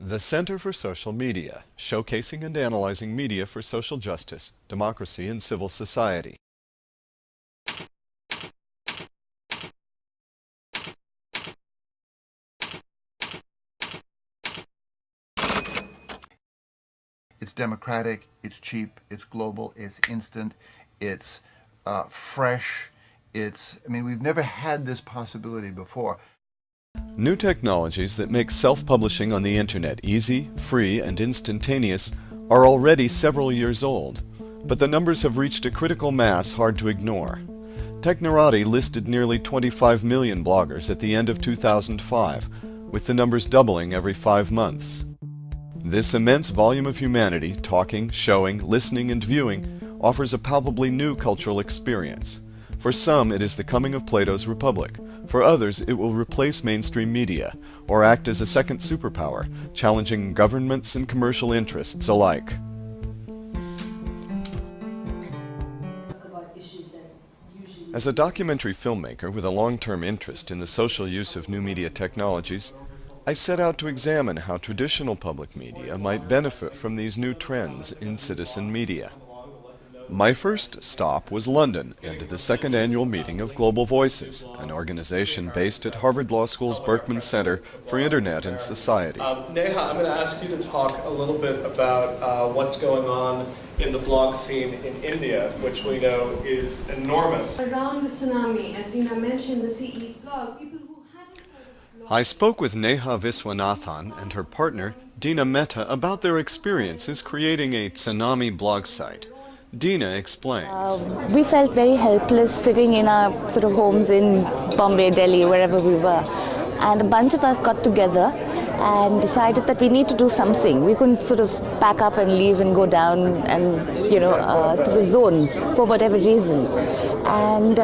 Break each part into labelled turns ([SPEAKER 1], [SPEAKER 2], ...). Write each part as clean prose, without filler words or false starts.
[SPEAKER 1] The Center for Social Media, showcasing and analyzing media for social justice, democracy, and civil society.
[SPEAKER 2] It's democratic, it's cheap, it's global, it's instant, it's fresh, we've never had this possibility before.
[SPEAKER 1] New technologies that make self-publishing on the internet easy, free, and instantaneous are already several years old, but the numbers have reached a critical mass hard to ignore. Technorati listed nearly 25 million bloggers at the end of 2005, with the numbers doubling every 5 months. This immense volume of humanity, talking, showing, listening, and viewing, offers a palpably new cultural experience. For some, it is the coming of Plato's Republic. For others, it will replace mainstream media, or act as a second superpower, challenging governments and commercial interests alike. As a documentary filmmaker with a long-term interest in the social use of new media technologies, I set out to examine how traditional public media might benefit from these new trends in citizen media. My first stop was London and the second annual meeting of Global Voices, an organization based at Harvard Law School's Berkman Center for Internet and Society.
[SPEAKER 3] Neha, I'm going to ask you to talk a little bit about what's going on in the blog scene in India, which we know is enormous.
[SPEAKER 4] Around the tsunami, as Dina mentioned, the CE blog, people who hadn't heard of blog...
[SPEAKER 1] I spoke with Neha Viswanathan and her partner, Dina Mehta, about their experiences creating a tsunami blog site. Dina explains.
[SPEAKER 5] We felt very helpless sitting in our sort of homes in Bombay, Delhi, wherever we were. And a bunch of us got together and decided that we need to do something. We couldn't sort of pack up and leave and go down and, to the zones for whatever reasons. And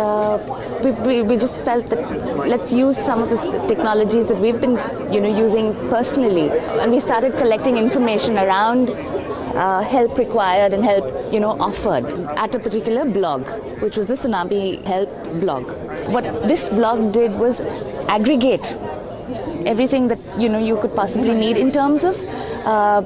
[SPEAKER 5] we just felt that let's use some of the technologies that we've been, using personally. And we started collecting information around help required and help, offered at a particular blog, which was the Tsunami Help blog. What this blog did was aggregate everything that, you could possibly need in terms of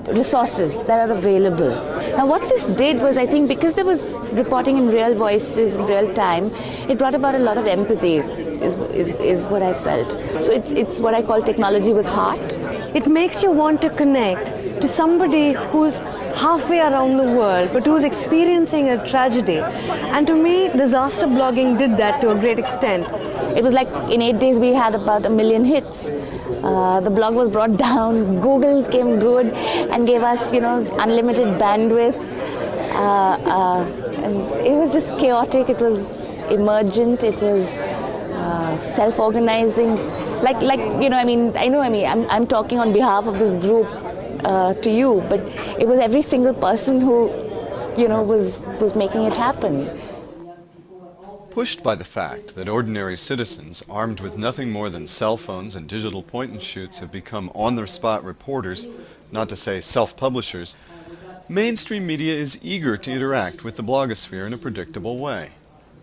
[SPEAKER 5] resources that are available. Now what this did was, I think, because there was reporting in real voices in real time, it brought about a lot of empathy, is what I felt. So it's what I call technology with heart.
[SPEAKER 4] It makes you want to connect to somebody who's halfway around the world but who's experiencing a tragedy. And to me, disaster blogging did that to a great extent.
[SPEAKER 5] It was like in 8 days we had about 1 million hits. The blog was brought down, Google came good and gave us, unlimited bandwidth. And it was just chaotic, it was emergent, it was self-organizing. I'm talking on behalf of this group to you, but it was every single person who, was making it happen.
[SPEAKER 1] Pushed by the fact that ordinary citizens, armed with nothing more than cell phones and digital point-and-shoots, have become on-the-spot reporters, not to say self-publishers, mainstream media is eager to interact with the blogosphere in a predictable way.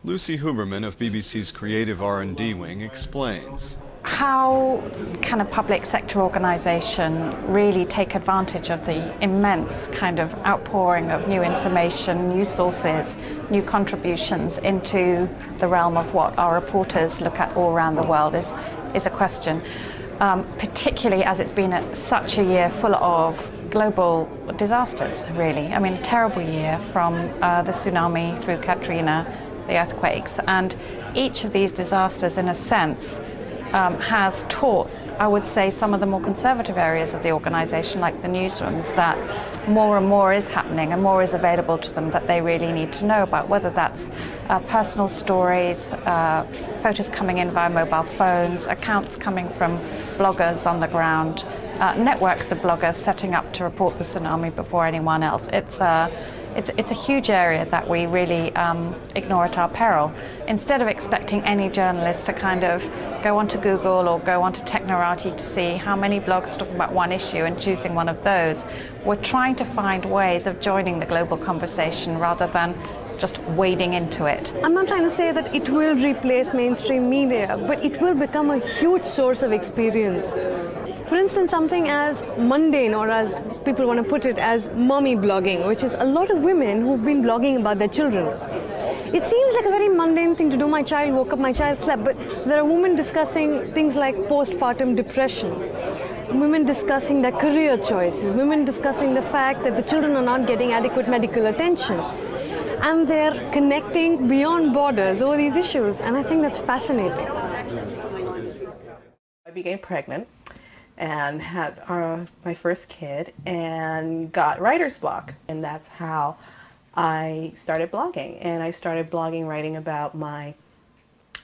[SPEAKER 1] Lucy Hooberman of BBC's Creative R&D Wing explains.
[SPEAKER 6] How can a public sector organisation really take advantage of the immense kind of outpouring of new information, new sources, new contributions into the realm of what our reporters look at all around the world is a question, particularly as it's been such a year full of global disasters, really. I mean, a terrible year from the tsunami through Katrina, the earthquakes, and each of these disasters, in a sense, has taught, I would say, some of the more conservative areas of the organisation, like the newsrooms, that more and more is happening and more is available to them that they really need to know about, whether that's personal stories, photos coming in via mobile phones, accounts coming from bloggers on the ground, networks of bloggers setting up to report the tsunami before anyone else. It's a huge area that we really ignore at our peril. Instead of expecting any journalist to kind of go onto Google or go onto Technorati to see how many blogs talking about one issue and choosing one of those, we're trying to find ways of joining the global conversation rather than just wading into it.
[SPEAKER 4] I'm not trying to say that it will replace mainstream media, but it will become a huge source of experiences. For instance, something as mundane, or as people want to put it, as mommy blogging, which is a lot of women who've been blogging about their children. It seems like a very mundane thing to do. My child woke up, my child slept, but there are women discussing things like postpartum depression, women discussing their career choices, women discussing the fact that the children are not getting adequate medical attention. And they're connecting beyond borders over these issues, and I think that's fascinating.
[SPEAKER 7] I became pregnant and had my first kid and got writer's block, and that's how I started blogging. And I started blogging, writing about my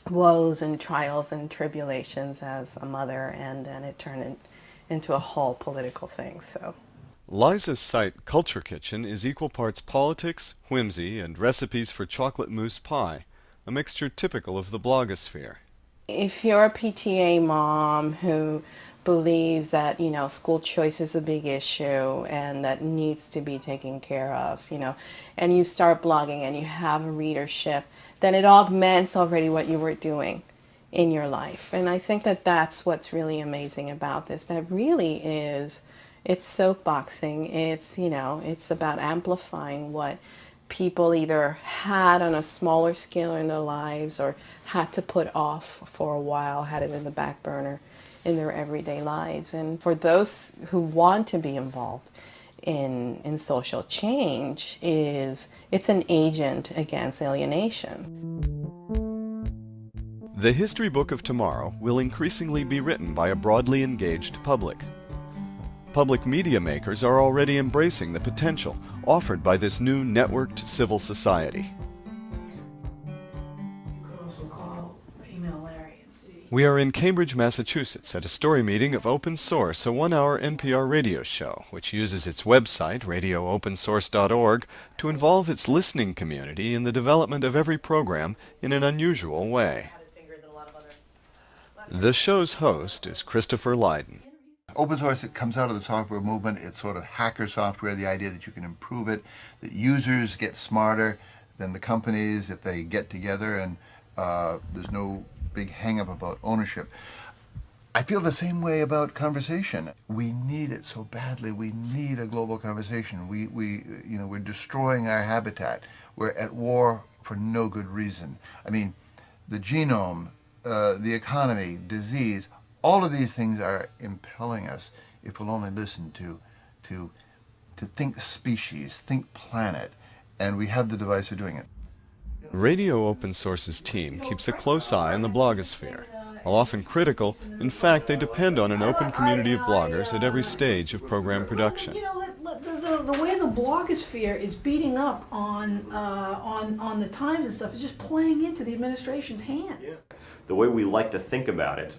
[SPEAKER 7] woes and trials and tribulations as a mother, and then it turned into a whole political thing. So
[SPEAKER 1] Liza's site, Culture Kitchen, is equal parts politics, whimsy, and recipes for chocolate mousse pie, a mixture typical of the blogosphere.
[SPEAKER 7] if you're a PTA mom who believes that, school choice is a big issue and that needs to be taken care of, and you start blogging and you have a readership, then it augments already what you were doing in your life. And I think that that's what's really amazing about this. That really is, it's soapboxing. It's about amplifying what people either had on a smaller scale in their lives or had to put off for a while, had it in the back burner in their everyday lives. And for those who want to be involved in social change, it's an agent against alienation.
[SPEAKER 1] The history book of tomorrow will increasingly be written by a broadly engaged public. Public media makers are already embracing the potential offered by this new networked civil society.
[SPEAKER 8] You could also call, email Larry and see.
[SPEAKER 1] We are in Cambridge, Massachusetts at a story meeting of Open Source, a one-hour NPR radio show which uses its website, radioopensource.org, to involve its listening community in the development of every program in an unusual way. The show's host is Christopher Lydon.
[SPEAKER 2] Open source, it comes out of the software movement. It's sort of hacker software, the idea that you can improve it, that users get smarter than the companies if they get together, and there's no big hang-up about ownership. I feel the same way about conversation. We need it so badly. We need a global conversation. We're destroying our habitat. We're at war for no good reason. I mean, the genome, the economy, disease, all of these things are impelling us if we'll only listen to think species, think planet, and we have the device for doing it.
[SPEAKER 1] Radio Open Source's team keeps a close eye on the blogosphere. While often critical, in fact, they depend on an open community of bloggers at every stage of program production.
[SPEAKER 8] The way the blogosphere is beating up on the Times and stuff is just playing into the administration's hands.
[SPEAKER 9] Yeah. The way we like to think about it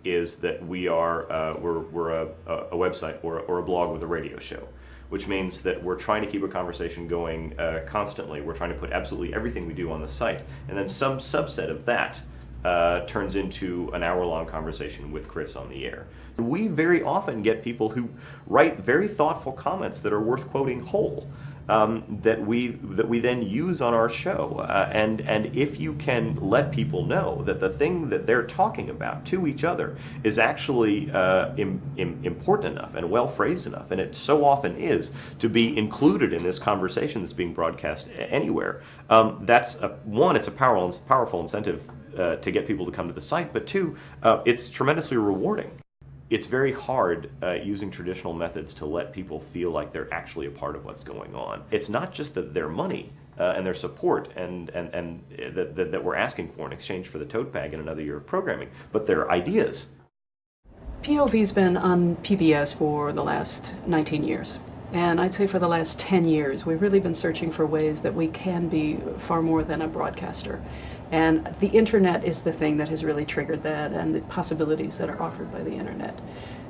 [SPEAKER 9] is that we're a website or a blog with a radio show, which means that we're trying to keep a conversation going constantly. We're trying to put absolutely everything we do on the site, and then some subset of that turns into an hour-long conversation with Chris on the air. We very often get people who write very thoughtful comments that are worth quoting whole, that we then use on our show. And if you can let people know that the thing that they're talking about to each other is actually important enough and well phrased enough, and it so often is, to be included in this conversation that's being broadcast anywhere, it's a powerful incentive to get people to come to the site, but two, it's tremendously rewarding. It's very hard using traditional methods to let people feel like they're actually a part of what's going on. It's not just that their money and their support and that we're asking for in exchange for the tote bag and another year of programming, but their ideas.
[SPEAKER 10] POV's been on PBS for the last 19 years. And I'd say for the last 10 years, we've really been searching for ways that we can be far more than a broadcaster. And the internet is the thing that has really triggered that, and the possibilities that are offered by the internet.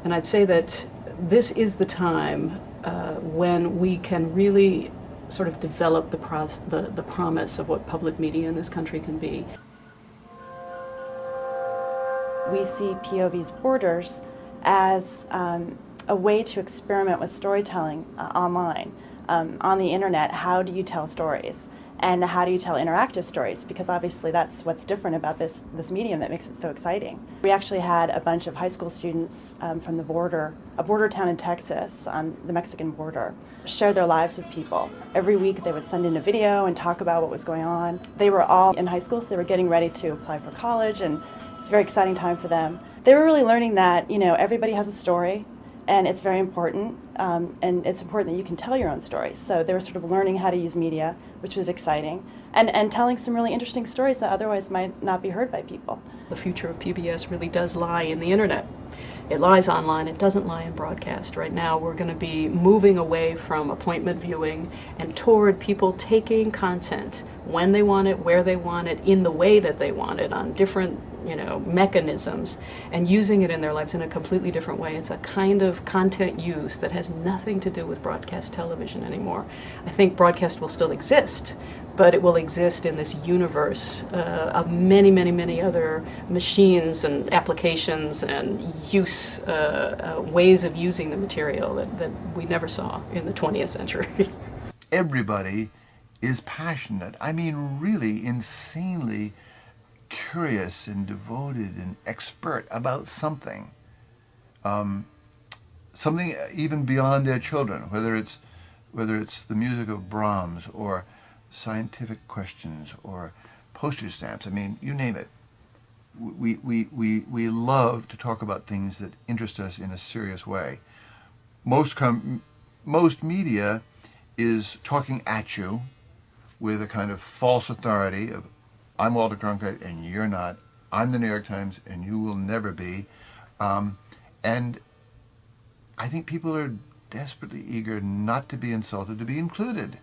[SPEAKER 10] And I'd say that this is the time when we can really sort of develop the promise of what public media in this country can be.
[SPEAKER 11] We see POV's Borders as a way to experiment with storytelling online. On the internet, how do you tell stories? And how do you tell interactive stories? Because obviously that's what's different about this medium that makes it so exciting. We actually had a bunch of high school students from the border, a border town in Texas on the Mexican border, share their lives with people. Every week they would send in a video and talk about what was going on. They were all in high school, so they were getting ready to apply for college, and it's a very exciting time for them. They were really learning that, you know, everybody has a story, and it's very important, and it's important that you can tell your own stories. So they were sort of learning how to use media, which was exciting, and telling some really interesting stories that otherwise might not be heard by people.
[SPEAKER 10] The future of PBS really does lie in the internet. It lies online, it doesn't lie in broadcast. Right now we're going to be moving away from appointment viewing and toward people taking content when they want it, where they want it, in the way that they want it, on different mechanisms, and using it in their lives in a completely different way. It's a kind of content use that has nothing to do with broadcast television anymore. I think broadcast will still exist, but it will exist in this universe of many, many, many other machines and applications and use ways of using the material that we never saw in the 20th century.
[SPEAKER 2] Everybody is passionate. I mean, really insanely curious and devoted and expert about something. Something even beyond their children, whether it's the music of Brahms or scientific questions or postage stamps. I mean, you name it. We love to talk about things that interest us in a serious way. Most media is talking at you with a kind of false authority of, I'm Walter Cronkite and you're not. I'm the New York Times and you will never be. And I think people are desperately eager not to be insulted, to be included.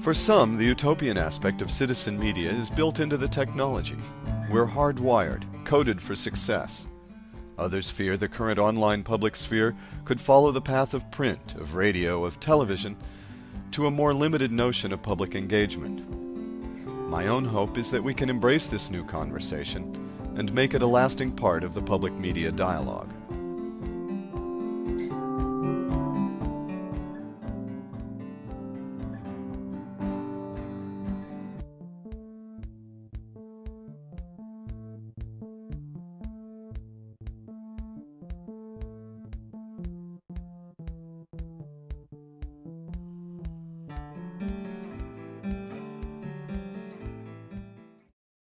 [SPEAKER 1] For some, the utopian aspect of citizen media is built into the technology. We're hardwired, coded for success. Others fear the current online public sphere could follow the path of print, of radio, of television, to a more limited notion of public engagement. My own hope is that we can embrace this new conversation and make it a lasting part of the public media dialogue.